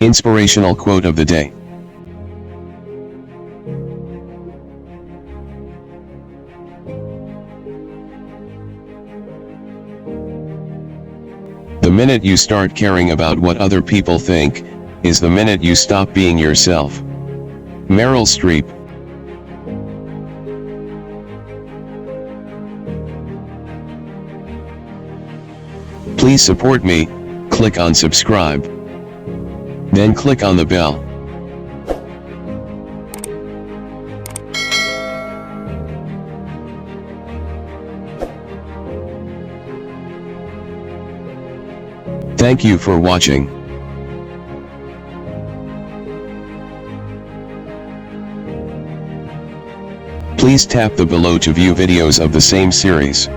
Inspirational quote of the day. The minute you start caring about what other people think, is the minute you stop being yourself. Meryl Streep. Please support me, click on subscribe. Then click on the bell. Thank you for watching. Please tap the below to view videos of the same series.